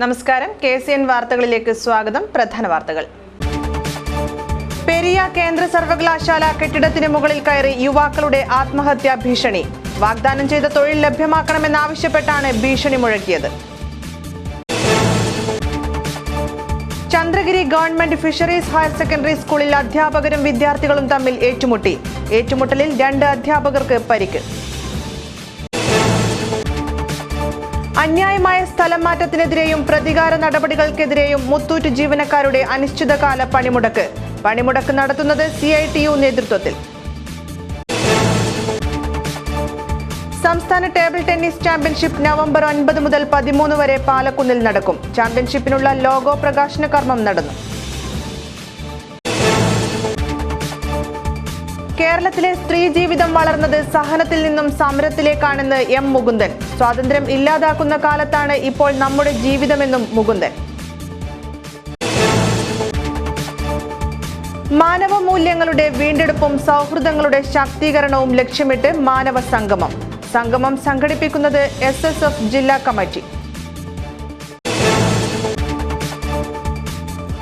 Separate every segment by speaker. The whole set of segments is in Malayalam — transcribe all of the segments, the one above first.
Speaker 1: നമസ്കാരം. KCN വാർത്തകളിലേക്ക് സ്വാഗതം. പ്രധാന വാർത്തകൾ. പെരിയ കേന്ദ്ര സർവകലാശാല കെട്ടിടത്തിന് മുകളിൽ കയറി യുവാക്കളുടെ ആത്മഹത്യാ ഭീഷണി. വാഗ്ദാനം ചെയ്ത തൊഴിൽ ലഭ്യമാക്കണമെന്നാവശ്യപ്പെട്ടാണ് ഭീഷണി മുഴക്കിയത്. Chandragiri government fisheries higher secondary സ്കൂളിൽ അധ്യാപകരും വിദ്യാർത്ഥികളും തമ്മിൽ ഏറ്റുമുട്ടി. ഏറ്റുമുട്ടലിൽ 2 അധ്യാപകർക്ക് പരിക്ക്. അന്യായമായ സ്ഥലം മാറ്റത്തിനെതിരെയും പ്രതികാര നടപടികൾക്കെതിരെയും മുത്തൂറ്റ് ജീവനക്കാരുടെ അനിശ്ചിതകാല പണിമുടക്ക്. പണിമുടക്ക് നടത്തുന്നത് CITU നേതൃത്വത്തിൽ. സംസ്ഥാന ടേബിൾ ടെന്നീസ് ചാമ്പ്യൻഷിപ്പ് നവംബർ 9 മുതൽ 13 വരെ പാലക്കുന്നിൽ നടക്കും. ചാമ്പ്യൻഷിപ്പിനുള്ള ലോഗോ പ്രകാശന കർമ്മം നടന്നു. കേരളത്തിലെ സ്ത്രീ ജീവിതം വളർന്നത് സഹനത്തിൽ നിന്നും സമരത്തിലേക്കാണെന്ന് M. മുകുന്ദൻ. സ്വാതന്ത്ര്യം ഇല്ലാതാക്കുന്ന കാലത്താണ് ഇപ്പോൾ നമ്മുടെ ജീവിതമെന്നും മുകുന്ദൻ. മാനവ മൂല്യങ്ങളുടെ വീണ്ടെടുപ്പും സൗഹൃദങ്ങളുടെ ശാക്തീകരണവും ലക്ഷ്യമിട്ട് മാനവ സംഗമം. സംഗമം സംഘടിപ്പിക്കുന്നത് SSF ജില്ലാ കമ്മിറ്റി.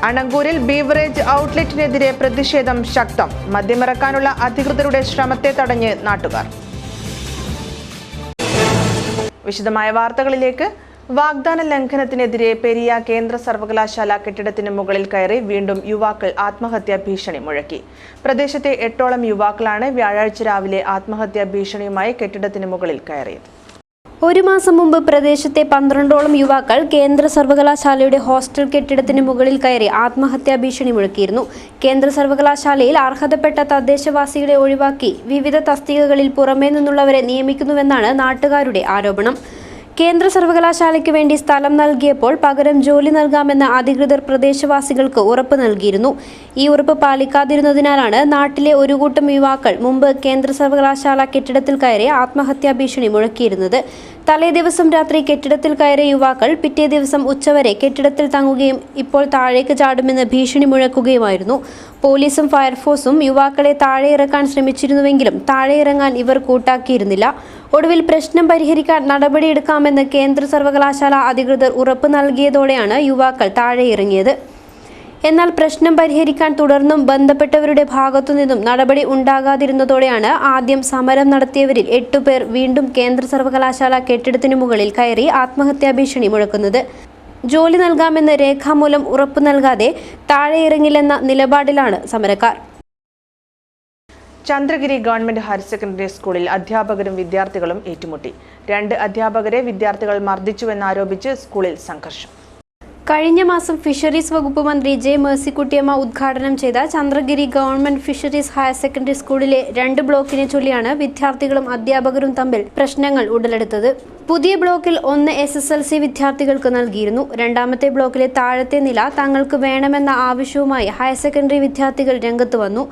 Speaker 1: അണങ്കൂരിൽ ബീവറേജ് ഔട്ട്ലെറ്റിനെതിരെ പ്രതിഷേധം ശക്തം. മദ്യമിറക്കാനുള്ള അധികൃതരുടെ ശ്രമത്തെ തടഞ്ഞ് നാട്ടുകാർ. വിശദമായ വാർത്തകളിലേക്ക്. വാഗ്ദാന ലംഘനത്തിനെതിരെ പെരിയ കേന്ദ്ര സർവകലാശാല കെട്ടിടത്തിന് മുകളിൽ കയറി വീണ്ടും യുവാക്കൾ ആത്മഹത്യാ ഭീഷണി മുഴക്കി. പ്രദേശത്തെ 8ഓളം യുവാക്കളാണ് വ്യാഴാഴ്ച രാവിലെ ആത്മഹത്യാ ഭീഷണിയുമായി കെട്ടിടത്തിന് മുകളിൽ കയറിയത്.
Speaker 2: ഒരു മാസം മുമ്പ് പ്രദേശത്തെ 12ഓളം യുവാക്കൾ കേന്ദ്ര സർവകലാശാലയുടെ ഹോസ്റ്റൽ കെട്ടിടത്തിന് മുകളിൽ കയറി ആത്മഹത്യാ ഭീഷണി മുഴക്കിയിരുന്നു. കേന്ദ്ര സർവകലാശാലയിൽ അർഹതപ്പെട്ട തദ്ദേശവാസികളെ ഒഴിവാക്കി വിവിധ തസ്തികകളിൽ പുറമേ നിന്നുള്ളവരെ നിയമിക്കുന്നുവെന്നാണ് നാട്ടുകാരുടെ ആരോപണം. കേന്ദ്ര സർവകലാശാലയ്ക്ക് വേണ്ടി സ്ഥലം നൽകിയപ്പോൾ പകരം ജോലി നൽകാമെന്ന് അധികൃതർ പ്രദേശവാസികൾക്ക് ഉറപ്പ് നൽകിയിരുന്നു. ഈ ഉറപ്പ് പാലിക്കാതിരുന്നതിനാലാണ് നാട്ടിലെ ഒരു കൂട്ടം യുവാക്കൾ മുമ്പ് കേന്ദ്ര സർവകലാശാല കെട്ടിടത്തിൽ കയറി ആത്മഹത്യാ ഭീഷണി മുഴക്കിയിരുന്നത്. തലേ ദിവസം രാത്രി കെട്ടിടത്തിൽ കയറിയ യുവാക്കൾ പിറ്റേ ദിവസം ഉച്ചവരെ കെട്ടിടത്തിൽ തങ്ങുകയും ഇപ്പോൾ താഴേക്ക് ചാടുമെന്ന് ഭീഷണി മുഴക്കുകയുമായിരുന്നു. പോലീസും ഫയർഫോഴ്സും യുവാക്കളെ താഴെ ഇറക്കാൻ ശ്രമിച്ചിരുന്നുവെങ്കിലും താഴെ ഇറങ്ങാൻ ഇവർ കൂട്ടാക്കിയിരുന്നില്ല. ഒടുവിൽ പ്രശ്നം പരിഹരിക്കാൻ നടപടിയെടുക്കാമെന്ന് കേന്ദ്ര സർവകലാശാല അധികൃതർ ഉറപ്പ് നൽകിയതോടെയാണ് യുവാക്കൾ താഴെ ഇറങ്ങിയത്. എന്നാൽ പ്രശ്നം പരിഹരിക്കാൻ തുടർന്നും ബന്ധപ്പെട്ടവരുടെ ഭാഗത്തുനിന്നും നടപടി ഉണ്ടാകാതിരുന്നതോടെയാണ് ആദ്യം സമരം നടത്തിയവരിൽ 8 പേർ വീണ്ടും കേന്ദ്ര സർവകലാശാല കെട്ടിടത്തിനു മുകളിൽ കയറി ആത്മഹത്യാ ഭീഷണി മുഴക്കുന്നത്. ജോലി നൽകാമെന്ന് രേഖാമൂലം ഉറപ്പു നൽകാതെ താഴെ ഇറങ്ങില്ലെന്ന നിലപാടിലാണ് സമരക്കാർ.
Speaker 1: ചന്ദ്രഗിരി ഗവൺമെന്റ് ഹയർ സെക്കൻഡറി സ്കൂളിൽ അധ്യാപകരും വിദ്യാർത്ഥികളും ഏറ്റുമുട്ടി. 2 അധ്യാപകരെ വിദ്യാർത്ഥികൾ മർദ്ദിച്ചുവെന്നാരോപിച്ച് സ്കൂളിൽ സംഘർഷം.
Speaker 2: കഴിഞ്ഞ മാസം ഫിഷറീസ് വകുപ്പ് മന്ത്രി J. മേഴ്സിക്കുട്ടിയമ്മ ഉദ്ഘാടനം ചെയ്ത Chandragiri government fisheries higher secondary സ്കൂളിലെ 2 ബ്ലോക്കിനെ ചൊല്ലിയാണ് വിദ്യാർത്ഥികളും അധ്യാപകരും തമ്മിൽ പ്രശ്നങ്ങൾ ഉടലെടുത്തത്. പുതിയ ബ്ലോക്കിൽ 1 SSLC വിദ്യാർത്ഥികൾക്ക് നൽകിയിരുന്നു. രണ്ടാമത്തെ ബ്ലോക്കിലെ താഴത്തെ നില തങ്ങൾക്ക് വേണമെന്ന ആവശ്യവുമായി ഹയർ സെക്കൻഡറി വിദ്യാർത്ഥികൾ രംഗത്ത് വന്നു.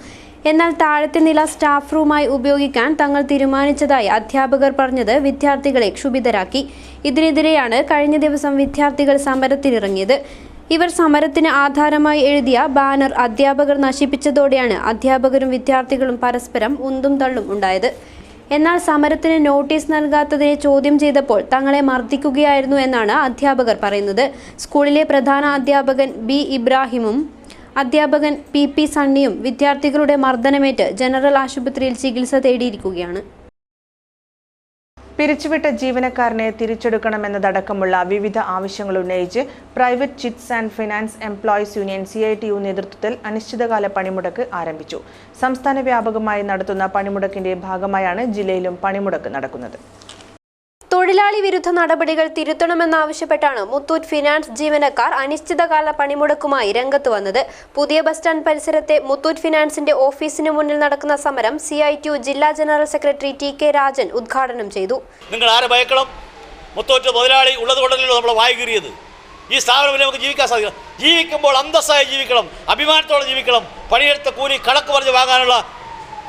Speaker 2: എന്നാൽ താഴത്തെ നില സ്റ്റാഫ് റൂമായി ഉപയോഗിക്കാൻ തങ്ങൾ തീരുമാനിച്ചതായി അധ്യാപകർ പറഞ്ഞത് വിദ്യാർത്ഥികളെ ക്ഷുഭിതരാക്കി. ഇതിനെതിരെയാണ് കഴിഞ്ഞ ദിവസം വിദ്യാർത്ഥികൾ സമരത്തിനിറങ്ങിയത്. ഇവർ സമരത്തിന് ആധാരമായി എഴുതിയ ബാനർ അധ്യാപകർ നശിപ്പിച്ചതോടെയാണ് അധ്യാപകരും വിദ്യാർത്ഥികളും പരസ്പരം ഉന്തും തള്ളും ഉണ്ടായത്. എന്നാൽ സമരത്തിന് നോട്ടീസ് നൽകാത്തതിനെ ചോദ്യം ചെയ്തപ്പോൾ തങ്ങളെ മർദ്ദിക്കുകയായിരുന്നു എന്നാണ് അധ്യാപകർ പറയുന്നത്. സ്കൂളിലെ പ്രധാന അധ്യാപകൻ B. ഇബ്രാഹിമും അധ്യാപകൻ PP. സണ്ണിയും വിദ്യാർത്ഥികളുടെ മർദ്ദനമേറ്റ് ജനറൽ ആശുപത്രിയിൽ ചികിത്സ തേടിയിരിക്കുകയാണ്.
Speaker 1: പിരിച്ചുവിട്ട ജീവനക്കാരനെ തിരിച്ചെടുക്കണമെന്നതടക്കമുള്ള വിവിധ ആവശ്യങ്ങൾ ഉന്നയിച്ച് private chits and finance employees union CITU നേതൃത്വത്തിൽ അനിശ്ചിതകാല പണിമുടക്ക് ആരംഭിച്ചു. സംസ്ഥാന വ്യാപകമായി നടത്തുന്ന പണിമുടക്കിന്റെ ഭാഗമായാണ് ജില്ലയിലും പണിമുടക്ക് നടക്കുന്നത്.
Speaker 2: തൊഴിലാളി വിരുദ്ധ നടപടികൾ തിരുത്തണമെന്നാവശ്യപ്പെട്ടാണ് മുത്തൂറ്റ് ഫിനാൻസ് ജീവനക്കാർ അനിശ്ചിതകാല പണിമുടക്കുമായി രംഗത്ത് വന്നത്. പുതിയ ബസ് സ്റ്റാൻഡ് പരിസരത്തെ മുത്തൂറ്റ് ഫിനാൻസിന്റെ ഓഫീസിന് മുന്നിൽ നടക്കുന്ന സമരം CITU ജില്ലാ ജനറൽ സെക്രട്ടറി TK രാജൻ ഉദ്ഘാടനം ചെയ്തു.
Speaker 3: നിങ്ങൾ ആരെ ഭയക്കണം? മുത്തൂറ്റ് മുതലാളി ഉള്ളതുകൊണ്ടല്ലോ നമ്മളെ വായ കീറിയത്. ഈ സ്ഥാപനത്തിൽ നമുക്ക് ജീവിക്കാൻ സാധിക്കണം. ജീവിക്കുമ്പോൾ അന്തസ്സായി ജീവിക്കണം, അഭിമാനത്തോടെ ജീവിക്കണം. പണിയെടുത്ത കൂലി കണക്ക് പറഞ്ഞ് വാങ്ങാനുള്ള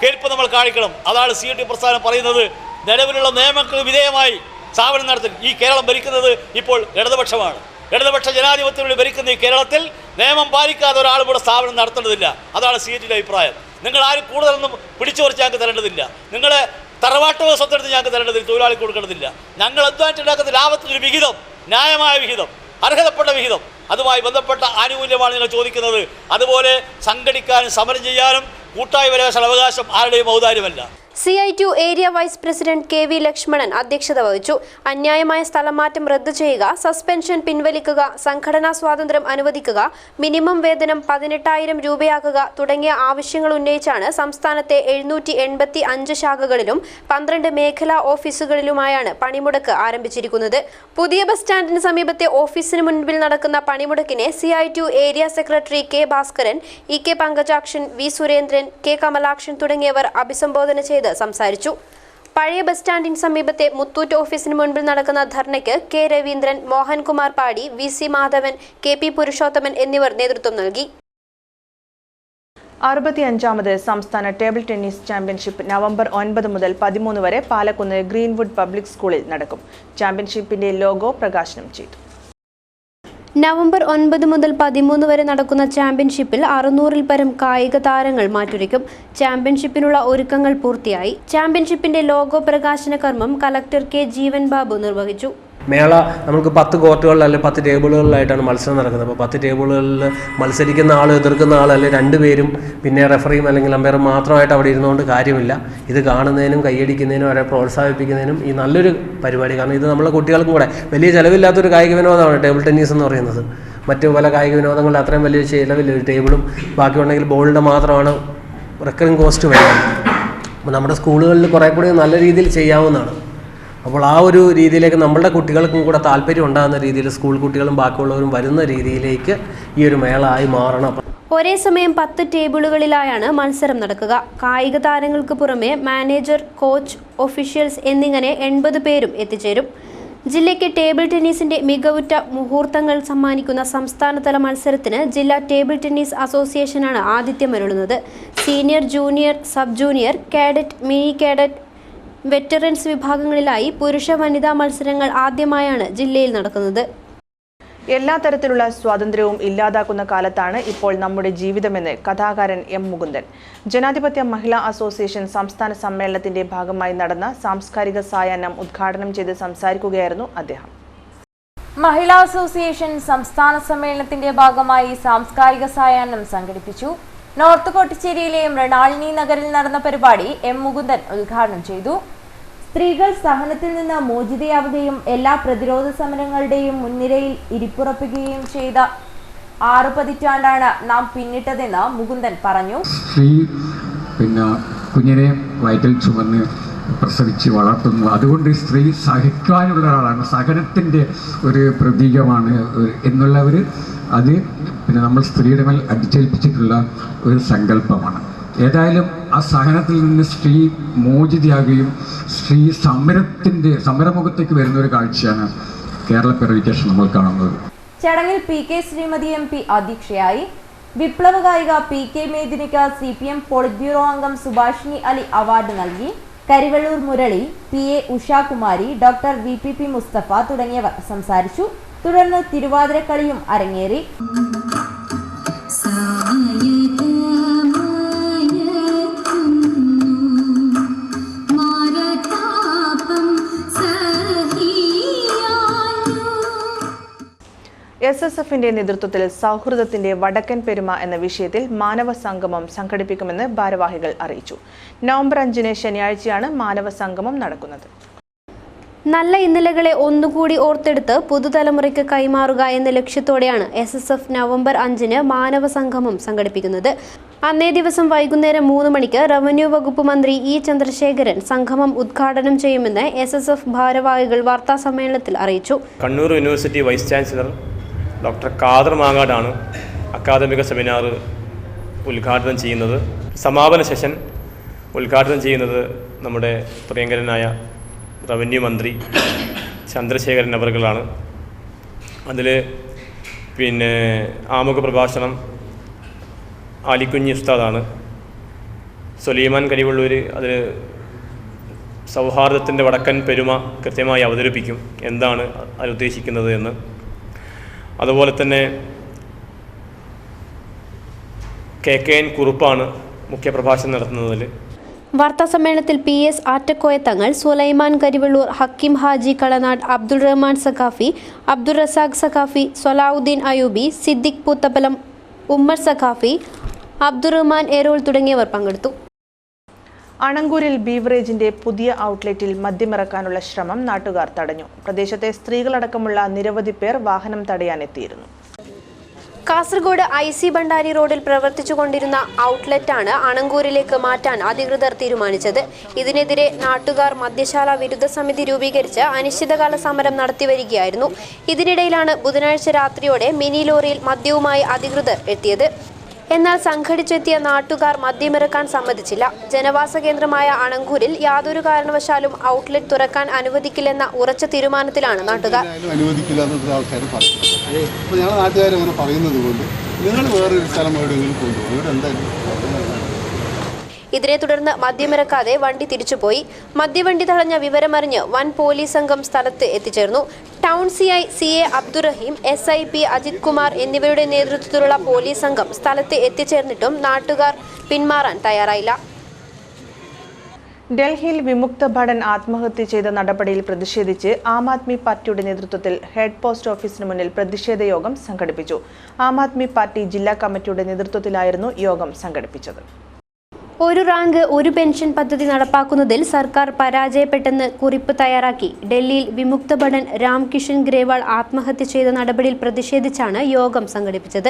Speaker 3: കേൾപ്പ് നമ്മൾ കാണിക്കണം. അതാണ് CITU പ്രസ്ഥാനം പറയുന്നത്. നിലവിലുള്ള നിയമങ്ങൾക്ക് വിധേയമായി സ്ഥാപനം നടത്തും. ഈ കേരളം ഭരിക്കുന്നത് ഇപ്പോൾ ഇടതുപക്ഷമാണ്. ഇടതുപക്ഷ ജനാധിപത്യത്തിൽ ഭരിക്കുന്ന ഈ കേരളത്തിൽ നിയമം പാലിക്കാതെ ഒരാൾ കൂടെ സ്ഥാപനം നടത്തേണ്ടതില്ല. അതാണ് CITUവിൻ്റെ അഭിപ്രായം. നിങ്ങൾ ആരും കൂടുതലൊന്നും പിടിച്ചു പറിച്ച് ഞങ്ങൾക്ക് തരേണ്ടതില്ല. നിങ്ങളെ തറവാട്ട് സ്വത്തെടുത്ത് ഞങ്ങൾക്ക് തരേണ്ടതില്ല, തൊഴിലാളി കൊടുക്കേണ്ടതില്ല. ഞങ്ങൾ അധ്വാനിച്ചുണ്ടാക്കുന്ന ലാഭത്തിനൊരു വിഹിതം, ന്യായമായ വിഹിതം അർഹതപ്പെട്ട വിഹിതം, അതുമായി ബന്ധപ്പെട്ട ആനുകൂല്യമാണ് നിങ്ങൾ ചോദിക്കുന്നത്. അതുപോലെ സംഘടിക്കാനും സമരം ചെയ്യാനും കൂട്ടായി വരാനുള്ള അവകാശം ആരുടെയും ഔദാര്യമല്ല.
Speaker 2: CITU area vice president KV Lakshmanan അധ്യക്ഷത വഹിച്ചു. അന്യായമായ സ്ഥലമാറ്റം റദ്ദു ചെയ്യുക, സസ്പെൻഷൻ പിൻവലിക്കുക, സംഘടനാ സ്വാതന്ത്ര്യം അനുവദിക്കുക, മിനിമം വേതനം 18,000 രൂപയാക്കുക തുടങ്ങിയ ആവശ്യങ്ങൾ ഉന്നയിച്ചാണ് സംസ്ഥാനത്തെ 785 ശാഖകളിലും 12 മേഖലാ ഓഫീസുകളിലുമായാണ് പണിമുടക്ക് ആരംഭിച്ചിരിക്കുന്നത്. പുതിയ ബസ് സ്റ്റാൻഡിന് സമീപത്തെ ഓഫീസിന് മുൻപിൽ നടക്കുന്ന പണിമുടക്കിനെ CITU area secretary K Bhaskaran, EK Pankajakshan, V Surendran, K Kamalakshan തുടങ്ങിയവർ അഭിസംബോധന ചെയ്ത് സംസാരിച്ചു. പഴയ ബസ് സ്റ്റാൻഡിന് സമീപത്തെ മുത്തൂറ്റ് ഓഫീസിന് മുൻപിൽ നടക്കുന്ന ധർണയ്ക്ക് K രവീന്ദ്രൻ, മോഹൻകുമാർ പാടി, VC മാധവൻ, KP പുരുഷോത്തമൻ എന്നിവർ നേതൃത്വം നൽകി.
Speaker 1: 65ാമത് സംസ്ഥാന ടേബിൾ ടെന്നീസ് ചാമ്പ്യൻഷിപ്പ് നവംബർ 9 മുതൽ 13 വരെ പാലക്കുന്ന് ഗ്രീൻവുഡ് പബ്ലിക് സ്കൂളിൽ നടക്കും. ചാമ്പ്യൻഷിപ്പിന്റെ ലോഗോ പ്രകാശനം ചെയ്തു.
Speaker 2: നവംബർ 9 മുതൽ 13 വരെ നടക്കുന്ന ചാമ്പ്യൻഷിപ്പിൽ 600-ൽ പരം കായിക താരങ്ങൾ മാറ്റുരയ്ക്കും. ചാമ്പ്യൻഷിപ്പിനുള്ള ഒരുക്കങ്ങൾ പൂർത്തിയായി. ചാമ്പ്യൻഷിപ്പിന്റെ ലോഗോ പ്രകാശന കർമ്മം കളക്ടർ K ജീവൻ ബാബു നിർവഹിച്ചു.
Speaker 4: മേള നമുക്ക് 10 കോർട്ടുകളിൽ അല്ലെങ്കിൽ 10 ടേബിളുകളിലായിട്ടാണ് മത്സരം നടക്കുന്നത്. അപ്പോൾ 10 ടേബിളുകളിൽ മത്സരിക്കുന്ന ആൾ, എതിർക്കുന്ന ആൾ, അല്ലെങ്കിൽ 2 പേരും പിന്നെ റെഫറിയും അല്ലെങ്കിൽ അമ്പയറും മാത്രമായിട്ട് അവിടെ ഇരുന്നുകൊണ്ട് കാര്യമില്ല. ഇത് കാണുന്നതിനും കൈയടിക്കുന്നതിനും അവരെ പ്രോത്സാഹിപ്പിക്കുന്നതിനും ഈ നല്ലൊരു പരിപാടി. കാരണം ഇത് നമ്മളെ കുട്ടികൾക്കും കൂടെ വലിയ ചിലവില്ലാത്തൊരു കായിക വിനോദമാണ് ടേബിൾ ടെന്നീസ് എന്ന് പറയുന്നത്. മറ്റു പല കായിക വിനോദങ്ങളിൽ അത്രയും വലിയ ചിലവില്ല. ഒരു ടേബിളും ബാക്കിയുണ്ടെങ്കിൽ ബോളിൻ്റെ മാത്രമാണ് റെക്കറിങ് കോസ്റ്റ് വരുന്നത്. അപ്പോൾ നമ്മുടെ സ്കൂളുകളിൽ കുറേ കൂടി നല്ല രീതിയിൽ ചെയ്യാവുന്നതാണ്. അപ്പോൾ ആ ഒരു രീതിയിലേക്ക് നമ്മളുടെ കുട്ടികൾക്കും കൂടെ താല്പര്യം ഉണ്ടാകുന്ന രീതിയിൽ സ്കൂൾ കുട്ടികളും ബാക്കിയുള്ളവരും വരുന്ന രീതിയിലേക്ക് ഈ ഒരു മേള ആയി മാറണം.
Speaker 2: ഒരേ സമയം 10 ടേബിളുകളിലായാണ് മത്സരം നടക്കുക. കായിക താരങ്ങൾക്ക് പുറമെ മാനേജർ, കോച്ച്, ഒഫീഷ്യൽസ് എന്നിങ്ങനെ 80 പേരും എത്തിച്ചേരും. ജില്ലയ്ക്ക് ടേബിൾ ടെന്നീസിന്റെ മികവുറ്റ മുഹൂർത്തങ്ങൾ സമ്മാനിക്കുന്ന സംസ്ഥാനതല മത്സരത്തിന് ജില്ലാ ടേബിൾ ടെന്നീസ് അസോസിയേഷനാണ് ആതിഥ്യമരുളുന്നത്. Senior, junior, sub junior, cadet, mini cadet, veterans വിഭാഗങ്ങളിലായി പുരുഷ വനിതാ മത്സരങ്ങൾ ആദ്യമായാണ് ജില്ലയിൽ നടക്കുന്നത്.
Speaker 1: എല്ലാ തരത്തിലുള്ള സ്വാതന്ത്ര്യവും ഇല്ലാതാക്കുന്ന കാലത്താണ് ഇപ്പോൾ നമ്മുടെ ജീവിതമെന്ന് കഥാകാരൻ M മുകുന്ദൻ. ജനാധിപത്യ മഹിളാ അസോസിയേഷൻ സംസ്ഥാന സമ്മേളനത്തിന്റെ ഭാഗമായി നടന്ന സാംസ്കാരിക സായാഹ്നം ഉദ്ഘാടനം ചെയ്ത് സംസാരിക്കുകയായിരുന്നു അദ്ദേഹം.
Speaker 5: മഹിളാ അസോസിയേഷൻ സംസ്ഥാന സമ്മേളനത്തിന്റെ ഭാഗമായി സാംസ്കാരിക സായാഹ്നം സംഘടിപ്പിച്ചു. നോർത്ത് കോട്ടിച്ചേരിയിലെ മൃണാളിനി നഗറിൽ നടന്ന പരിപാടി M മുകുന്ദൻ ഉദ്ഘാടനം ചെയ്തു. സ്ത്രീകൾ സഹനത്തിൽ നിന്ന് മോചിതയാവുകയും എല്ലാ പ്രതിരോധ സമരങ്ങളുടെയും മുൻനിരയിൽ ഇരിപ്പുറപ്പിക്കുകയും ചെയ്ത 6 പതിറ്റാണ്ടാണ് നാം പിന്നിട്ടതെന്ന് മുകുന്ദൻ പറഞ്ഞു.
Speaker 6: സ്ത്രീ കുഞ്ഞിനെ വയറ്റിൽ ചുമന്ന് പ്രസവിച്ച് വളർത്തുന്നു. അതുകൊണ്ട് സ്ത്രീ സഹിക്കാനുള്ള ഒരാളാണ്, സഹനത്തിൻ്റെ ഒരു പ്രതീകമാണ് എന്നുള്ളവർ അത് നമ്മൾ സ്ത്രീയുടെ മേൽ അടിച്ചേൽപ്പിച്ചിട്ടുള്ള ഒരു സങ്കല്പമാണ്. ഏതായാലും ആ സഹനത്തിൽ നിന്ന് സ്ത്രീ മോചിതയാകുകയും സ്ത്രീ സമരമുഖത്തേക്ക് വരുന്ന ഒരു കാഴ്ചയാണ് കേരളപ്പിറവിക്ക് ശേഷം നമ്മൾ കാണുന്നത്.
Speaker 5: ചടങ്ങിൽ PK ശ്രീമതി MP അധ്യക്ഷയായി. വിപ്ലവ ഗായിക PK മേദിനിക്ക് CPM പോളിറ്റ് ബ്യൂറോ അംഗം സുഭാഷിണി അലി അവാർഡ് നൽകി. Karivellur Murali, PA Ushakumari, doctor VPP Musthafa തുടങ്ങിയവർ സംസാരിച്ചു. തുടർന്ന് തിരുവാതിരക്കളിയും അരങ്ങേറി.
Speaker 1: SSFന്റെ നേതൃത്വത്തിൽ സൗഹൃദത്തിന്റെ വടക്കൻ പെരുമ എന്ന വിഷയത്തിൽ മാനവ സംഗമം സംഘടിപ്പിക്കുമെന്ന് ഭാരവാഹികൾ അറിയിച്ചു. നവംബർ 5 ശനിയാഴ്ചയാണ് മാനവ സംഗമം നടക്കുന്നത്.
Speaker 2: നല്ല ഇന്നലകളെ ഒന്നുകൂടി ഓർത്തെടുത്ത് പുതുതലമുറയ്ക്ക് കൈമാറുക എന്ന ലക്ഷ്യത്തോടെയാണ് SSF നവംബർ 5 മാനവ സംഗമം സംഘടിപ്പിക്കുന്നത്. അന്നേ ദിവസം വൈകുന്നേരം 3 മണിക്ക് റവന്യൂ വകുപ്പ് മന്ത്രി E ചന്ദ്രശേഖരൻ സംഗമം ഉദ്ഘാടനം ചെയ്യുമെന്ന് SSF ഭാരവാഹികൾ വാർത്താസമ്മേളനത്തിൽ അറിയിച്ചു.
Speaker 7: Kannur university vice chancellor doctor Khader മാങ്ങാടാണ് അക്കാദമിക സെമിനാർ ഉദ്ഘാടനം ചെയ്യുന്നത്. സമാപന സെഷൻ ഉദ്ഘാടനം ചെയ്യുന്നത് നമ്മുടെ പ്രിയങ്കരനായ റവന്യൂ മന്ത്രി ചന്ദ്രശേഖരൻ അവർകളാണ്. അതിൽ ആമുഖ പ്രഭാഷണം ആലിക്കുഞ്ഞി ഉസ്താദാണ്. സുലൈമാൻ കരിവള്ളൂർ അതിൽ സൗഹാർദ്ദത്തിൻ്റെ വടക്കൻ പെരുമ കൃത്യമായി അവതരിപ്പിക്കും, എന്താണ് അത് ഉദ്ദേശിക്കുന്നത് എന്ന്. അതുപോലെ തന്നെ KKN കുറുപ്പാണ് മുഖ്യപ്രഭാഷണം നടത്തുന്നതിൽ.
Speaker 2: വാർത്താസമ്മേളനത്തിൽ PS ആറ്റക്കോയ തങ്ങൾ, സുലൈമാൻ കരിവള്ളൂർ, ഹക്കീം ഹാജി കളനാട്, അബ്ദുൾ റഹ്മാൻ സഖാഫി, അബ്ദുൾ റസാഖ് സഖാഫി, സൊലാവുദ്ദീൻ അയൂബി, സിദ്ദിഖ് പൂത്തപ്പലം, ഉമ്മർ സഖാഫി, അബ്ദുറഹ്മാൻ ഏരോൾ തുടങ്ങിയവർ പങ്കെടുത്തു.
Speaker 1: അണങ്കൂരിൽ ബീവറേജിന്റെ പുതിയ ഔട്ട്ലെറ്റിൽ മദ്യമിറക്കാനുള്ള ശ്രമം നാട്ടുകാർ തടഞ്ഞു. പ്രദേശത്തെ സ്ത്രീകളടക്കമുള്ള നിരവധി പേർ വാഹനം തടയാനെത്തിയിരുന്നു.
Speaker 2: കാസർഗോഡ് IC ഭണ്ഡാരി റോഡിൽ പ്രവർത്തിച്ചുകൊണ്ടിരുന്ന ഔട്ട്ലെറ്റാണ് അണങ്കൂരിലേക്ക് മാറ്റാൻ അധികൃതർ തീരുമാനിച്ചത്. ഇതിനെതിരെ നാട്ടുകാർ മദ്യശാല വിരുദ്ധ സമിതി രൂപീകരിച്ച് അനിശ്ചിതകാല സമരം നടത്തിവരികയായിരുന്നു. ഇതിനിടയിലാണ് ബുധനാഴ്ച രാത്രിയോടെ മിനി ലോറിയിൽ മദ്യവുമായി അധികൃതർ എത്തിയത്. എന്നാൽ സംഘടിച്ചെത്തിയ നാട്ടുകാർ മദ്യമിറക്കാൻ സമ്മതിച്ചില്ല. ജനവാസ കേന്ദ്രമായ അണങ്കൂരിൽ യാതൊരു കാരണവശാലും ഔട്ട്ലെറ്റ് തുറക്കാൻ അനുവദിക്കില്ലെന്ന ഉറച്ച തീരുമാനത്തിലാണ് നാട്ടുകാർ. ഇതിനെ തുടർന്ന് മദ്യമിറക്കാതെ വണ്ടി തിരിച്ചുപോയി. മദ്യവണ്ടി തടഞ്ഞ വിവരമറിഞ്ഞ് വൻ പോലീസ് സംഘം സ്ഥലത്ത് എത്തിച്ചേർന്നു. Town CA Abdurahim, SIP Ajith Kumar എന്നിവരുടെ നേതൃത്വത്തിലുള്ള പോലീസ് സംഘം സ്ഥലത്ത് എത്തിച്ചേർന്നിട്ടും നാട്ടുകാർ പിന്മാറാൻ തയ്യാറായില്ല.
Speaker 1: ഡൽഹിയിൽ വിമുക്ത ഭടൻ ആത്മഹത്യ ചെയ്ത നടപടിയിൽ പ്രതിഷേധിച്ച് ആം ആദ്മി പാർട്ടിയുടെ നേതൃത്വത്തിൽ ഹെഡ് പോസ്റ്റ് ഓഫീസിന് മുന്നിൽ പ്രതിഷേധ യോഗം സംഘടിപ്പിച്ചു. ആം ആദ്മി പാർട്ടി ജില്ലാ കമ്മിറ്റിയുടെ നേതൃത്വത്തിലായിരുന്നു യോഗം സംഘടിപ്പിച്ചത്.
Speaker 2: ഒരു റാങ്ക് ഒരു പെൻഷൻ പദ്ധതി നടപ്പാക്കുന്നതിൽ സർക്കാർ പരാജയപ്പെട്ടെന്ന് കുറിപ്പ് തയ്യാറാക്കി ഡൽഹിയിൽ വിമുക്ത ഭടൻ രാംകിഷൻ ഗ്രേവാൾ ആത്മഹത്യ ചെയ്ത നടപടിയിൽ പ്രതിഷേധിച്ചാണ് യോഗം സംഘടിപ്പിച്ചത്.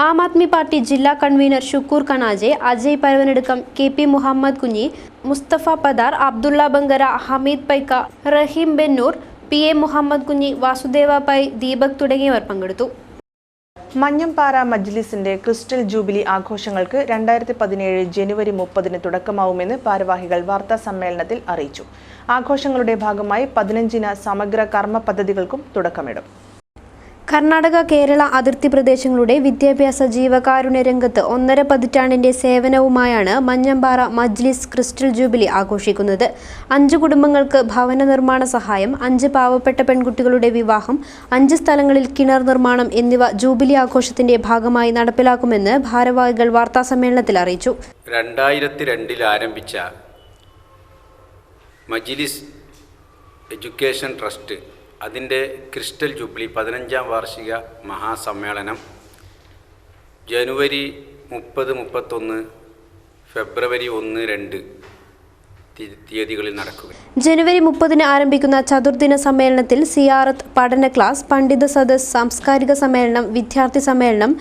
Speaker 2: ആം ആദ്മി പാർട്ടി ജില്ലാ കൺവീനർ ഷുക്കൂർ കനാജെ, അജയ് പരവനടുക്കം, KP മുഹമ്മദ് കുഞ്ഞി, മുസ്തഫ പദാർ, അബ്ദുള്ള ബങ്കര, ഹമീദ് പൈക്ക, റഹീം ബെന്നൂർ, PA മുഹമ്മദ് കുഞ്ഞി, വാസുദേവ പൈ, ദീപക് തുടങ്ങിയവർ പങ്കെടുത്തു.
Speaker 1: മഞ്ഞംപാറ മജ്ലിസിന്റെ ക്രിസ്റ്റൽ ജൂബിലി ആഘോഷങ്ങൾക്ക് 2017 ജനുവരി 30-ന് തുടക്കമാവുമെന്ന് ഭാരവാഹികൾ വാർത്താ സമ്മേളനത്തിൽ അറിയിച്ചു. ആഘോഷങ്ങളുടെ ഭാഗമായി 15-ന് സമഗ്ര കർമ്മ പദ്ധതികൾക്കും തുടക്കമിടും.
Speaker 2: കർണാടക കേരള അതിർത്തി പ്രദേശങ്ങളുടെ വിദ്യാഭ്യാസ ജീവകാരുണ്യ രംഗത്ത് 1.5 പതിറ്റാണ്ടിന്റെ സേവനവുമായാണ് മഞ്ഞംപാറ മജ്ലിസ് ക്രിസ്റ്റൽ ജൂബിലി ആഘോഷിക്കുന്നത്. 5 കുടുംബങ്ങൾക്ക് ഭവന നിർമ്മാണ സഹായം, 5 പാവപ്പെട്ട പെൺകുട്ടികളുടെ വിവാഹം, 5 സ്ഥലങ്ങളിൽ കിണർ നിർമ്മാണം എന്നിവ ജൂബിലി ആഘോഷത്തിന്റെ ഭാഗമായി നടപ്പിലാക്കുമെന്ന് ഭാരവാഹികൾ വാർത്താസമ്മേളനത്തിൽ അറിയിച്ചു.
Speaker 8: 2002 ആരംഭിച്ച മജ്ലിസ് എഡ്യൂക്കേഷൻ ട്രസ്റ്റ് അതിൻ്റെ ക്രിസ്റ്റൽ ജൂബിലി 15ാം വാർഷിക മഹാസമ്മേളനം ജനുവരി 30, 31, ഫെബ്രുവരി 1, 2 തീയതികളിൽ നടക്കുക.
Speaker 2: ജനുവരി 30-ന് ആരംഭിക്കുന്ന ചതുർദിന സമ്മേളനത്തിൽ സിയാറത്ത്, പഠന ക്ലാസ്, പണ്ഡിത സദസ്, സാംസ്കാരിക സമ്മേളനം, വിദ്യാർത്ഥി സമ്മേളനം,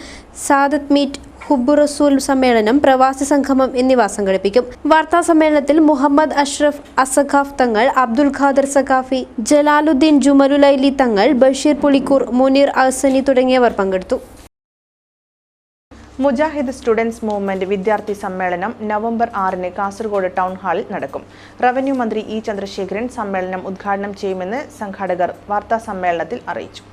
Speaker 2: സാദത്ത് മീറ്റ്, ഹുബ്ബു റസൂൽ സമ്മേളനം, പ്രവാസി സംഗമം എന്നിവ സംഘടിപ്പിക്കും. വാർത്താ സമ്മേളനത്തിൽ മുഹമ്മദ് അഷ്റഫ് അസഖാഫ് തങ്ങൾ, അബ്ദുൽ ഖാദർ സഖാഫി, ജലാലുദ്ദീൻ ജുമലുലൈലി തങ്ങൾ, ബഷീർ പുളിക്കൂർ, മുനീർ അഹ്സനി തുടങ്ങിയവർ പങ്കെടുത്തു.
Speaker 1: മുജാഹിദ് സ്റ്റുഡൻസ് മൂവ്മെന്റ് വിദ്യാർത്ഥി സമ്മേളനം നവംബർ 6-ന് കാസർഗോഡ് ടൗൺ ഹാളിൽ നടക്കും. റവന്യൂ മന്ത്രി E. ചന്ദ്രശേഖരൻ സമ്മേളനം ഉദ്ഘാടനം ചെയ്യുമെന്ന് സംഘാടകർ വാർത്താ സമ്മേളനത്തിൽ അറിയിച്ചു.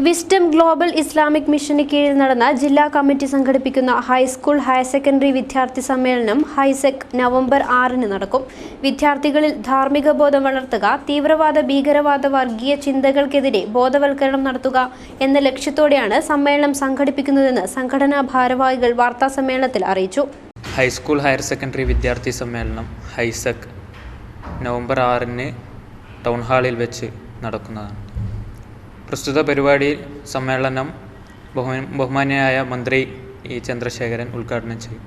Speaker 2: വിസ്ഡം ഗ്ലോബൽ ഇസ്ലാമിക് മിഷന് കീഴിൽ നടന്ന ജില്ലാ കമ്മിറ്റി സംഘടിപ്പിക്കുന്ന ഹൈസ്കൂൾ ഹയർ സെക്കൻഡറി വിദ്യാർത്ഥി സമ്മേളനം ഹൈസെക് നവംബർ 6-ന് നടക്കും. വിദ്യാർത്ഥികളിൽ ധാർമ്മിക ബോധം വളർത്തുക, തീവ്രവാദ, ഭീകരവാദ, വർഗീയ ചിന്തകൾക്കെതിരെ ബോധവൽക്കരണം നടത്തുക എന്ന ലക്ഷ്യത്തോടെയാണ് സമ്മേളനം സംഘടിപ്പിക്കുന്നതെന്ന് സംഘടനാ ഭാരവാഹികൾ വാർത്താ സമ്മേളനത്തിൽ അറിയിച്ചു.
Speaker 9: ഹൈസ്കൂൾ ഹയർ സെക്കൻഡറി വിദ്യാർത്ഥി സമ്മേളനം ഹൈസെക് നവംബർ 6-ന് ടൗൺ ഹാളിൽ വെച്ച് നടക്കുന്നതാണ്. പ്രസ്തുത പരിപാടിയിൽ സമ്മേളനം ബഹുമാന്യനായ മന്ത്രി E. ചന്ദ്രശേഖരൻ ഉദ്ഘാടനം ചെയ്യും.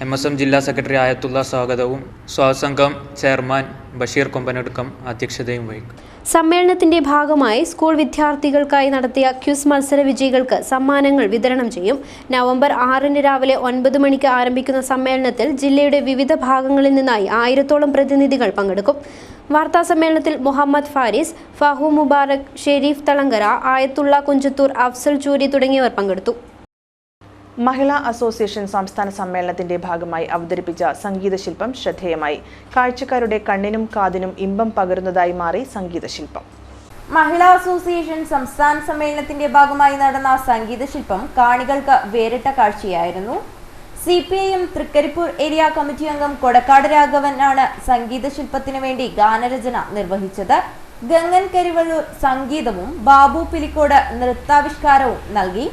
Speaker 9: MSM ജില്ലാ സെക്രട്ടറി ആയത്തുള്ള സ്വാഗതവും സ്വാഗതസംഘം ചെയർമാൻ ബഷീർ കൊമ്പനടുക്കം അധ്യക്ഷതയും വഹിക്കും.
Speaker 2: സമ്മേളനത്തിന്റെ ഭാഗമായി സ്കൂൾ വിദ്യാർത്ഥികൾക്കായി നടത്തിയ ക്വിസ് മത്സര വിജയികൾക്ക് സമ്മാനങ്ങൾ വിതരണം ചെയ്യും. നവംബർ 6-ന് രാവിലെ 9 മണിക്ക് ആരംഭിക്കുന്ന സമ്മേളനത്തിൽ ജില്ലയുടെ വിവിധ ഭാഗങ്ങളിൽ നിന്നായി 1000-ഓളം പ്രതിനിധികൾ പങ്കെടുക്കും. വാർത്താ സമ്മേളനത്തിൽ മുഹമ്മദ് ഫാരിസ്, ഫഹു മുബാറക്, ഷെരീഫ് തളങ്കര, ആയത്തുള്ള കുഞ്ചത്തൂർ, അഫ്സൽ ചൂരി തുടങ്ങിയവർ പങ്കെടുത്തു.
Speaker 1: മഹിളാ അസോസിയേഷൻ സംസ്ഥാന സമ്മേളനത്തിന്റെ ഭാഗമായി അവതരിപ്പിച്ച സംഗീതശില്പം ശ്രദ്ധേയമായി. കാഴ്ചക്കാരുടെ കണ്ണിനും കാതിനും ഇമ്പം പകരുന്നതായി മാറി സംഗീതശില്പം.
Speaker 5: മഹിളാ അസോസിയേഷൻ സംസ്ഥാന സമ്മേളനത്തിന്റെ ഭാഗമായി നടന്ന സംഗീതശില്പം കാണികൾക്ക് വേറിട്ട കാഴ്ചയായിരുന്നു. CPIM തൃക്കരിപ്പൂർ ഏരിയ കമ്മിറ്റി അംഗം കൊടക്കാട് രാഘവൻ ആണ് സംഗീതശില്പത്തിന് വേണ്ടി ഗാനരചന നിർവഹിച്ചത്. ഗംഗൻ കരിവള്ളൂർ സംഗീതവും ബാബു പിലിക്കോട് നൃത്താവിഷ്കാരവും നൽകി.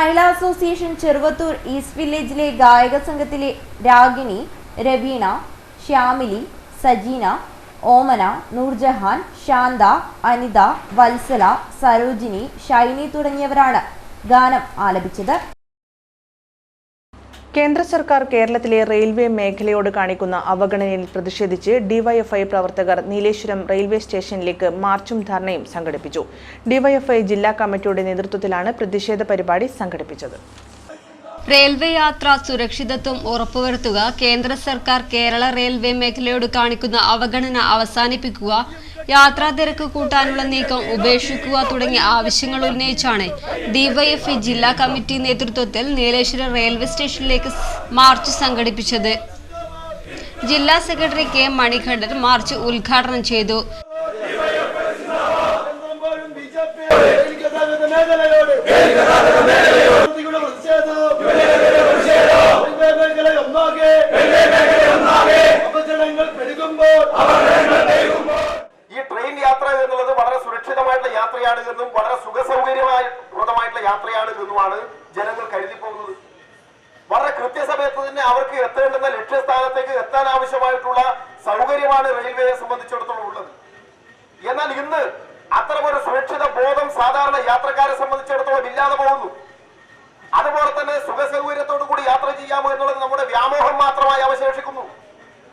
Speaker 5: മഹിളാ അസോസിയേഷൻ ചെറുവത്തൂർ ഈസ്റ്റ് വില്ലേജിലെ ഗായക സംഘത്തിലെ രാഗിണി, രവീണ, ശ്യാമിലി, സജീന, ഓമന, നൂർജഹാൻ, ശാന്ത, അനിത, വത്സല, സരോജിനി, ഷൈനി തുടങ്ങിയവരാണ് ഗാനം ആലപിച്ചത്.
Speaker 1: കേന്ദ്ര സർക്കാർ കേരളത്തിലെ റെയിൽവേ മേഖലയോട് കാണിക്കുന്ന അവഗണനയിൽ പ്രതിഷേധിച്ച് ഡിവൈഎഫ്ഐ പ്രവർത്തകർ നീലേശ്വരം റെയിൽവേ സ്റ്റേഷനിലേക്ക് മാർച്ചും ധർണയും സംഘടിപ്പിച്ചു. ഡിവൈഎഫ്ഐ ജില്ലാ കമ്മിറ്റിയുടെ നേതൃത്വത്തിലാണ് പ്രതിഷേധ പരിപാടി സംഘടിപ്പിച്ചത്.
Speaker 2: റെയിൽവേ യാത്ര സുരക്ഷിതത്വം ഉറപ്പുവരുത്തുക, കേന്ദ്ര സർക്കാർ കേരള റെയിൽവേ മേഖലയോട് കാണിക്കുന്ന അവഗണന അവസാനിപ്പിക്കുക, യാത്രാ തിരക്ക് കൂട്ടാനുള്ള നീക്കം ഉപേക്ഷിക്കുക തുടങ്ങിയ ആവശ്യങ്ങൾ ഉന്നയിച്ചാണ് ഡിവൈഎഫ്ഐ ജില്ലാ കമ്മിറ്റി നേതൃത്വത്തിൽ നീലേശ്വരം റെയിൽവേ സ്റ്റേഷനിലേക്ക് മാർച്ച് സംഘടിപ്പിച്ചത്. ജില്ലാ സെക്രട്ടറി കെ മണികണ്ഠൻ മാർച്ച് ഉദ്ഘാടനം ചെയ്തു.
Speaker 10: ഈ ട്രെയിൻ യാത്ര എന്നുള്ളത് വളരെ സുരക്ഷിതമായിട്ടുള്ള യാത്രയാണ് എന്നും വളരെ സുഖസൗകര്യപ്രദമായിട്ടുള്ള യാത്രയാണ് എന്നുമാണ് ജനങ്ങൾ കരുതി പോകുന്നത്. വളരെ കൃത്യസമയത്ത് തന്നെ അവർക്ക് എത്തേണ്ടുന്ന ലക്ഷ്യസ്ഥാനത്തേക്ക് എത്താൻ ആവശ്യമായിട്ടുള്ള സൗകര്യമാണ് റെയിൽവേയെ സംബന്ധിച്ചിടത്തോളം ഉള്ളത്. എന്നാൽ ഇന്ന് അത്തരമൊരു സുരക്ഷിത ബോധം സാധാരണ യാത്രക്കാരെ സംബന്ധിച്ചിടത്തോളം ഇല്ലാതെ പോകുന്നു. അതുപോലെ തന്നെ സുഖസൗകര്യത്തോടു കൂടി യാത്ര ചെയ്യാമോ എന്നുള്ളത് നമ്മുടെ വ്യാമോഹം മാത്രമായി അവശേഷിക്കുന്നു.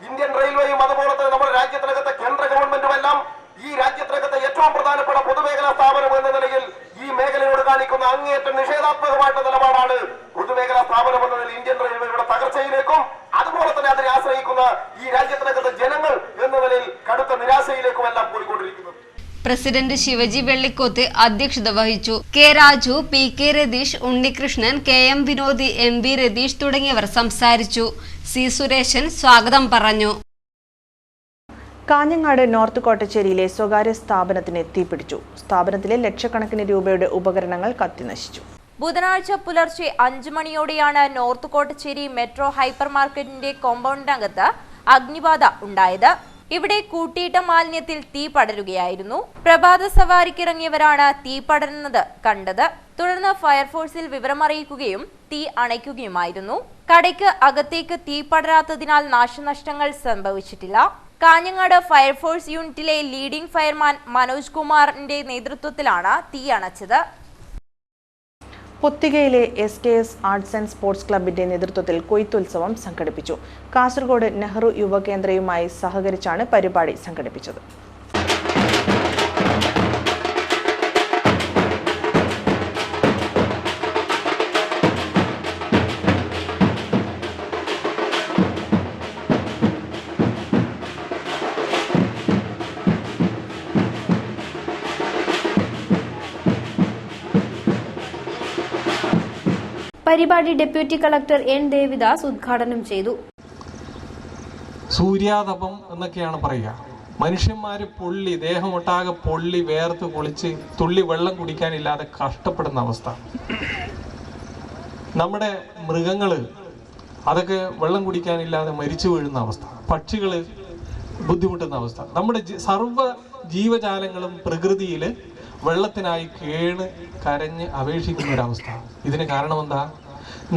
Speaker 10: ഇന്ത്യൻ റെയിൽവേയും അതുപോലെ തന്നെ നമ്മുടെ രാജ്യത്തിനകത്തെ കേന്ദ്ര ഗവൺമെന്റും എല്ലാം ഈ രാജ്യത്തിനകത്തെ ഏറ്റവും പ്രധാനപ്പെട്ട പൊതുമേഖലാ സ്ഥാപനം എന്ന നിലയിൽ ഈ മേഖലയോട് കാണിക്കുന്ന അങ്ങേയറ്റം നിഷേധാത്മകമായിട്ടുള്ള നിലപാടാണ് പൊതുമേഖലാ സ്ഥാപനം എന്ന നിലയിൽ ഇന്ത്യൻ റെയിൽവേയുടെ തകർച്ചയിലേക്കും അതുപോലെ തന്നെ അതിനെ ആശ്രയിക്കുന്ന ഈ രാജ്യത്തിനകത്തെ ജനങ്ങൾ എന്ന നിലയിൽ കടുത്ത നിരാശയിലേക്കും എല്ലാം പോയിക്കൊണ്ടിരിക്കുന്നത്.
Speaker 2: പ്രസിഡന്റ് ശിവജി വെള്ളിക്കോത്ത് അധ്യക്ഷത വഹിച്ചു. K Raju, P K Ratheesh, Unnikrishnan, K M Vinodi, M B Ratheesh തുടങ്ങിയവർ സംസാരിച്ചു. സി സുരേഷൻ സ്വാഗതം പറഞ്ഞു.
Speaker 1: കാഞ്ഞങ്ങാട് നോർത്ത് കോട്ടച്ചേരിയിലെ സ്വകാര്യ സ്ഥാപനത്തിന് തീപിടിച്ചു. സ്ഥാപനത്തിലെ ലക്ഷക്കണക്കിന് രൂപയുടെ ഉപകരണങ്ങൾ കത്തിനശിച്ചു.
Speaker 5: ബുധനാഴ്ച പുലർച്ചെ 5 മണിയോടെയാണ് നോർത്ത് കോട്ടച്ചേരി മെട്രോ ഹൈപ്പർ മാർക്കറ്റിന്റെ കോമ്പൗണ്ടിനകത്ത് അഗ്നിബാധ ഉണ്ടായത്. ഇവിടെ കൂട്ടിയിട്ട മാലിന്യത്തിൽ തീ പടരുകയായിരുന്നു. പ്രഭാത സവാരിക്കിറങ്ങിയവരാണ് തീ പടരുന്നത് കണ്ടത്. തുടർന്ന് ഫയർഫോഴ്സിൽ വിവരമറിയിക്കുകയും തീ അണയ്ക്കുകയുമായിരുന്നു. കടയ്ക്ക് അകത്തേക്ക് തീ പടരാത്തതിനാൽ നാശനഷ്ടങ്ങൾ സംഭവിച്ചിട്ടില്ല. കാഞ്ഞങ്ങാട് ഫയർഫോഴ്സ് യൂണിറ്റിലെ ലീഡിംഗ് ഫയർമാൻ മനോജ് കുമാറിന്റെ നേതൃത്വത്തിലാണ് തീ അണച്ചത്.
Speaker 1: പൊത്തികയിലെ SKS ആർട്സ് ആൻഡ് സ്പോർട്സ് ക്ലബിന്റെ നേതൃത്വത്തിൽ കൊയ്ത്തുത്സവം സംഘടിപ്പിച്ചു. കാസർഗോഡ് നെഹ്റു യുവകേന്ദ്രയുമായി സഹകരിച്ചാണ് പരിപാടി സംഘടിപ്പിച്ചത്.
Speaker 2: പരിപാടി ഡെപ്യൂട്ടി കളക്ടർ N ദേവിദാസ് ഉദ്ഘാടനം ചെയ്തു.
Speaker 11: സൂര്യാതപം എന്നൊക്കെയാണ് പറയുക. മനുഷ്യന്മാര് പൊള്ളി, ദേഹമൊട്ടാകെ പൊള്ളി വേർത്ത് കുളിച്ച് തുള്ളി വെള്ളം കുടിക്കാനില്ലാതെ കഷ്ടപ്പെടുന്ന അവസ്ഥ. നമ്മുടെ മൃഗങ്ങള് അതൊക്കെ വെള്ളം കുടിക്കാനില്ലാതെ മരിച്ചു വീഴുന്ന അവസ്ഥ. പക്ഷികള് ബുദ്ധിമുട്ടുന്ന അവസ്ഥ. നമ്മുടെ സർവ്വ ജീവജാലങ്ങളും പ്രകൃതിയിൽ വെള്ളത്തിനായി കേണ് കരഞ്ഞ് അപേക്ഷിക്കുന്ന ഒരവസ്ഥ. ഇതിന് കാരണം എന്താ?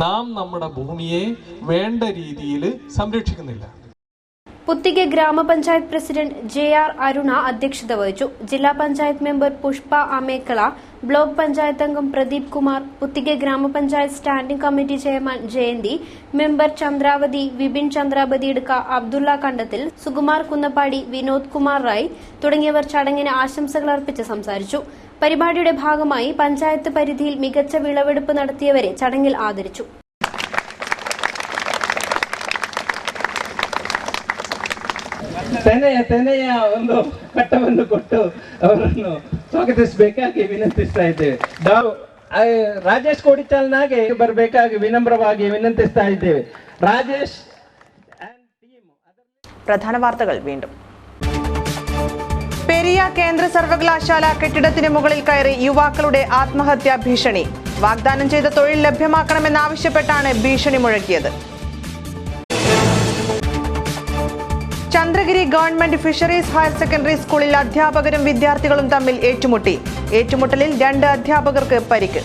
Speaker 11: നാം നമ്മുടെ ഭൂമിയെ വേണ്ട രീതിയിൽ സംരക്ഷിക്കുന്നില്ല.
Speaker 2: പുത്തിക ഗ്രാമപഞ്ചായത്ത് പ്രസിഡന്റ് JR അരുണ അധ്യക്ഷത വഹിച്ചു. ജില്ലാ പഞ്ചായത്ത് മെമ്പർ പുഷ്പ അമേക്കള, ബ്ലോക്ക് പഞ്ചായത്ത് അംഗം പ്രദീപ് കുമാർ, പുത്തിക ഗ്രാമപഞ്ചായത്ത് standing committee chairman Jayanthi, member Chandravathi, Vipin Chandravathi Idukka, Abdulla Kandathil, Sukumar Kunnappadi, Vinod Kumar Rai തുടങ്ങിയവർ ചടങ്ങിന് ആശംസകൾ അർപ്പിച്ച് സംസാരിച്ചു. പരിപാടിയുടെ ഭാഗമായി പഞ്ചായത്ത് പരിധിയിൽ മികച്ച വിളവെടുപ്പ് നടത്തിയവരെ ചടങ്ങിൽ ആദരിച്ചു.
Speaker 12: ತೆನೆಯ ಒಂದು ಕಟ್ಟವನ್ನು ಕೊಟ್ಟು ಅವರನ್ನು ಸ್ವಾಗತಿಸಬೇಕಾಗಿ ವಿನಂತಿಸ್ತಾ ಇದ್ದೇವೆ. ರಾಜೇಶ್ ಕೋಡಿಚಾಲ್ನಾಗೆ ಬರಬೇಕಾಗಿ ವಿನಮ್ರವಾಗಿ ವಿನಂತಿಸ್ತಾ ಇದ್ದೇವೆ. ರಾಜೇಶ್
Speaker 1: പ്രധാന വാർത്തകൾ വീണ്ടും. പെരിയ കേന്ദ്ര സർവകലാശാല കെട്ടിടത്തിന് മുകളിൽ കയറി യുവാക്കളുടെ ആത്മഹത്യാ ഭീഷണി. വാഗ്ദാനം ചെയ്ത തൊഴിൽ ലഭ്യമാക്കണമെന്നാവശ്യപ്പെട്ടാണ് ഭീഷണി മുഴക്കിയത്. Chandragiri government fisheries higher secondary സ്കൂളിൽ അധ്യാപകരും വിദ്യാർത്ഥികളും തമ്മിൽ ഏറ്റുമുട്ടലിൽ 2 അധ്യാപകർക്ക് പരിക്ക്.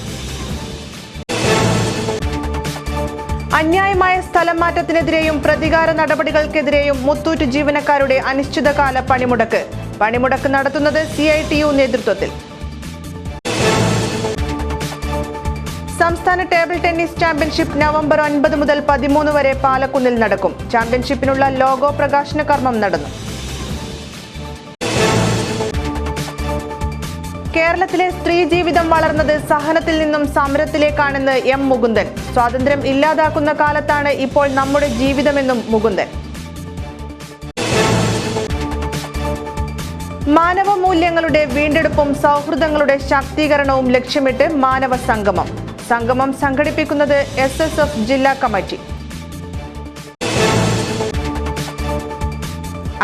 Speaker 1: അന്യായമായ സ്ഥലം മാറ്റത്തിനെതിരെയും പ്രതികാര നടപടികൾക്കെതിരെയും മുത്തൂറ്റ് ജീവനക്കാരുടെ അനിശ്ചിതകാല പണിമുടക്ക്. പണിമുടക്ക് നടത്തുന്നത് CITU നേതൃത്വത്തിൽ. സംസ്ഥാന ടേബിൾ ടെന്നീസ് ചാമ്പ്യൻഷിപ്പ് നവംബർ 9 മുതൽ 13 വരെ പാലക്കുന്നിൽ നടക്കും. ചാമ്പ്യൻഷിപ്പിനുള്ള ലോഗോ പ്രകാശന കർമ്മം നടന്നു. കേരളത്തിലെ സ്ത്രീ ജീവിതം വളർന്നത് സഹനത്തിൽ നിന്നും സമരത്തിലേക്കാണെന്ന് M. മുകുന്ദൻ. സ്വാതന്ത്ര്യം ഇല്ലാതാക്കുന്ന കാലത്താണ് ഇപ്പോൾ നമ്മുടെ ജീവിതമെന്നും മുകുന്ദൻ. മാനവ മൂല്യങ്ങളുടെ വീണ്ടെടുപ്പും സൗഹൃദങ്ങളുടെ ശാക്തീകരണവും ലക്ഷ്യമിട്ട് മാനവ സംഗമം. സംഗമം സംഘടിപ്പിക്കുന്നത് SSF ജില്ലാ കമ്മിറ്റി.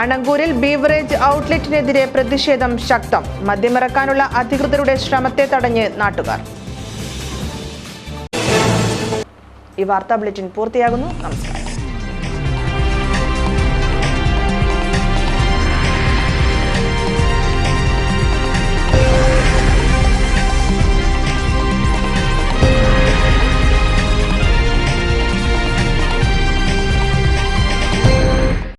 Speaker 1: അണങ്കൂരിൽ ബീവറേജ് ഔട്ട്ലെറ്റിനെതിരെ പ്രതിഷേധം ശക്തം. മദ്യമിറക്കാനുള്ള അധികൃതരുടെ ശ്രമത്തെ തടഞ്ഞ് നാട്ടുകാർ. ഈ വാർത്താ ബുള്ളറ്റിൻ പൂർത്തിയാകുന്നു. നമസ്കാരം.